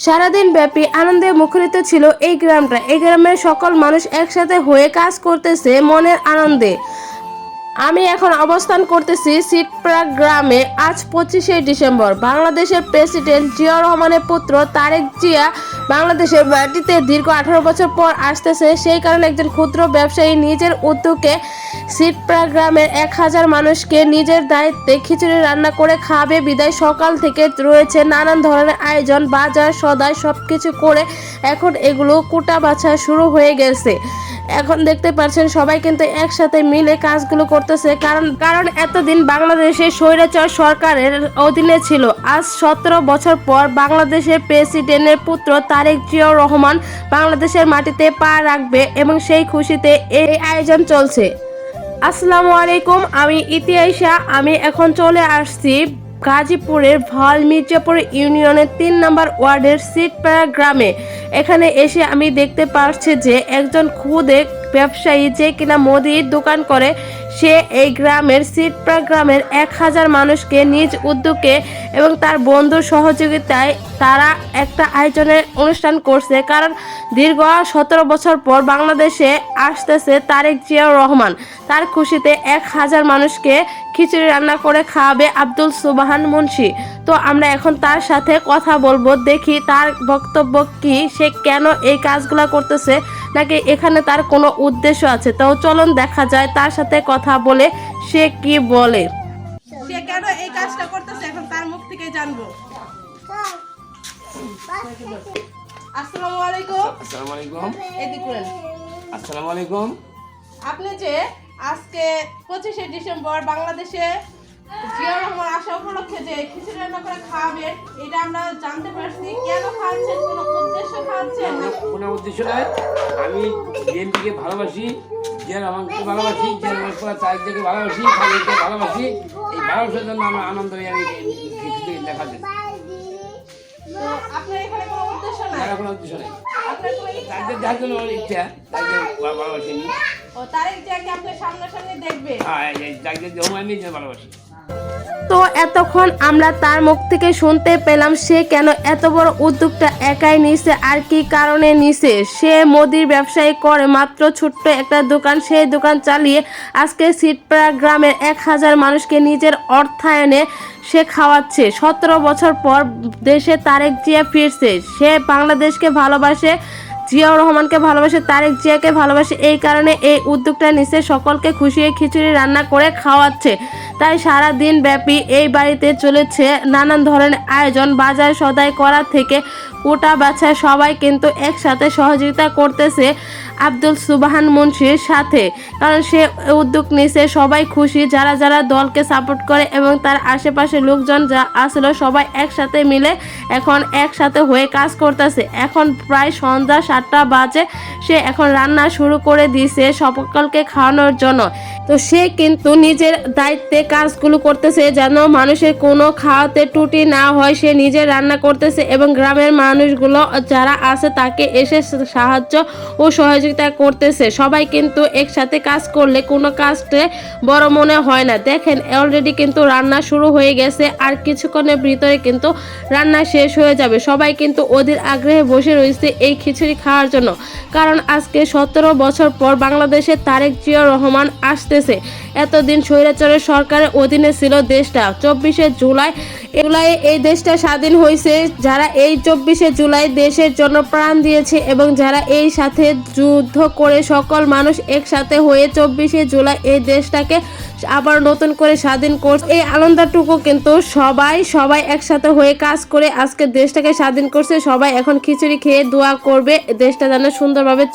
সারাদিন ব্যাপী আনন্দে মুখরিত ছিল এই গ্রামটা। এই গ্রামের সকল মানুষ একসাথে হয়ে কাজ করতেছে মনের আনন্দে। আমি এখন অবস্থান করতেছি সিটপাড়া গ্রামে। আজ 25শে ডিসেম্বর। বাংলাদেশের প্রেসিডেন্ট জিয়াউর রহমানের পুত্র তারেক জিয়া বাংলাদেশের মাটিতে দীর্ঘ 18 বছর পর আসতেছে। সেই কারণে একজন ক্ষুদ্র ব্যবসায়ী নিজের উদ্যোগে সিটপাড়া গ্রামের 1000 মানুষকে নিজের দায়িত্বে খিচুড়ি রান্না করে খাবে বিদায় সকাল থেকে রয়েছে নানান ধরনের আয়োজন, বাজার সদাই সবকিছু করে এখন এগুলো কোটা বাছা শুরু হয়ে গেছে। এখন দেখতে পাচ্ছেন সবাই কিন্তু একসাথে মিলে কাজগুলো করতেছে, কারণ এতদিন বাংলাদেশের স্বৈরাচার সরকারের অধীনে ছিল। আজ 17 বছর পর বাংলাদেশের প্রেসিডেন্টের পুত্র তারেক জিয়াউর রহমান বাংলাদেশের মাটিতে পা রাখবে এবং সেই খুশিতে এই আয়োজন চলছে। আসসালামু আলাইকুম, আমি ইতিহাসা। আমি এখন চলে আসছি গাজীপুরের ভাল মির্জাপুর ইউনিয়নের 3 নম্বর ওয়ার্ডের সিটপাড়া গ্রামে। এখানে এসে আমি দেখতে পাচ্ছি যে একজন ক্ষুদে ব্যবসায়ী যে কিনা মুদির দোকান করে, সে এই গ্রামের সিটপাড়া গ্রামের 1000 মানুষকে নিজ উদ্যোগে এবং তার বন্ধুর সহযোগিতায় তারা একটা আয়োজনের অনুষ্ঠান করছে। কারণ দীর্ঘ 17 বছর পর বাংলাদেশে আসতেছে তারেক জিয়াউর রহমান। তার খুশিতে 1000 মানুষকে খিচুড়ি রান্না করে খাওয়াবে আব্দুল সুবহান মুন্সি। তো আমরা এখন তার সাথে কথা বলবো, দেখি তার বক্তব্য কি, সে কেন এই কাজগুলো করতেছে, নাকি এখানে তার কোনো উদ্দেশ্য আছে। তো চলুন দেখা যায় তার সাথে কথা বলে সে কি বলে, সে কেন এই কাজটা করতেছে, এখন তার মুখ থেকে জানবো। আসসালামু আলাইকুম। আসসালামু আলাইকুম। এদিকে আসসালামু আলাইকুম। আপনি যে আজকে 25শে ডিসেম্বর বাংলাদেশে জিয়াউর রহমান আসা উপলক্ষে যে খিচুড়ি রান্না করে খাওয়াবেন, এটা আমরা জানতে পারছি। কেন খাওয়াচ্ছেন, কোনো উদ্দেশ্য খাওয়াচ্ছেন? কোনো উদ্দেশ্য নয়, আমি বিএনপিকে ভালোবাসি, জিয়াউর রহমানকে ভালোবাসি, জিয়াউর রহমান চারিদিকে ভালোবাসি, খালিদকে ভালোবাসি। এই ভালোবাসার জন্য আমার আনন্দ নিয়ে আমি খিচুড়ি দেখাচ্ছি। তো আপনার এখানে কোনো উদ্দেশ্য নাই? কোনো উদ্দেশ্য নেই, আপনার কোনো তাদের দেখার জন্য আমার ইচ্ছা, তাদের ভালোবাসি। ও তারেক জিয়াকে আপনি সামনাসামনি দেখবে? হ্যাঁ, তাদের আমি ভালোবাসি। তো এতক্ষণ আমরা তার মুখ থেকে শুনতে পেলাম সে কেন এত বড় উদ্যোগটা একাই নিছে আর কি কারণে নিছে। সে মুদির ব্যবসায়ী করে, মাত্র ছোট্ট একটা দোকান, সেই দোকান চালিয়ে আজকে সিটপাড়া গ্রামের 1000 মানুষকে নিজের অর্থায়নে সে খাওয়াচ্ছে। 17 বছর পর দেশে তারেক জিয়া ফিরছে। সে বাংলাদেশকে ভালোবাসে, জিয়াউর রহমানকে ভালোবাসে, তারেক জিয়াকে ভালোবাসে, এই কারণে এই উদ্যোগটা নিচ্ছে, সকলকে খুশিয়ে খিচুড়ি রান্না করে খাওয়াচ্ছে। তাই সারা দিন ব্যাপী এই বাড়িতে চলেছে নানান ধরনের আয়োজন, বাজার সদাই করা থেকে কোটা বাছা সবাই কিন্তু একসাথে সহযোগিতা করতেছে আব্দুল সুবহান মুন্সির সাথে। কারণ সে উদ্যোগ নিছে, সবাই খুশি, যারা যারা দলকে সাপোর্ট করে এবং তার আশেপাশে লোকজন যা আসলো সবাই একসাথে মিলে এখন একসাথে হয়ে কাজ করতেছে। এখন প্রায় সন্ধ্যা 7টা বাজে, সে এখন রান্না শুরু করে দিয়েছে সকলকে খাওয়ানোর জন্য। তো সে কিন্তু নিজের দায়িত্বে কাজগুলো করতেছে যেন মানুষের কোনো খাওয়াতে ত্রুটি না হয়। সে নিজে রান্না করতেছে এবং গ্রামের মানুষগুলো যারা আছে তাকে এসে সাহায্য ও সহযোগিতা করতেছে। সবাই কিন্তু একসাথে কাজ করলে কোনো কাজটা বড় মনে হয় না। দেখেন অলরেডি কিন্তু রান্না শুরু হয়ে গেছে, আর কিছুক্ষণের ভিতরে কিন্তু রান্না শেষ হয়ে যাবে। সবাই কিন্তু অধীর আগ্রহে বসে রয়েছে এই খিচুড়ি খাওয়ার জন্য। কারণ আজকে 17 বছর পর বাংলাদেশে তারেক জিয়াউর রহমান আসতেছে। এতদিন স্বৈরাচারের সরকারের অধীনে ছিল দেশটা। 24শে জুলাই এই দেশটা স্বাধীন হয়েছে। যারা এই 24শে জুলাই দেশের জন্য প্রাণ দিয়েছে এবং যারা এই সাথে যুদ্ধ করে সকল মানুষ একসাথে হয়ে 24শে জুলাই এই দেশটাকে আবার নতুন করে স্বাধীন করছে। এই আনন্দটুকু কিন্তু সবাই একসাথে হয়ে কাজ করে আজকে দেশটাকে স্বাধীন করছে। সবাই এখন খিচুড়ি খেয়ে দোয়া করবে দেশটা যেন সুন্দরভাবে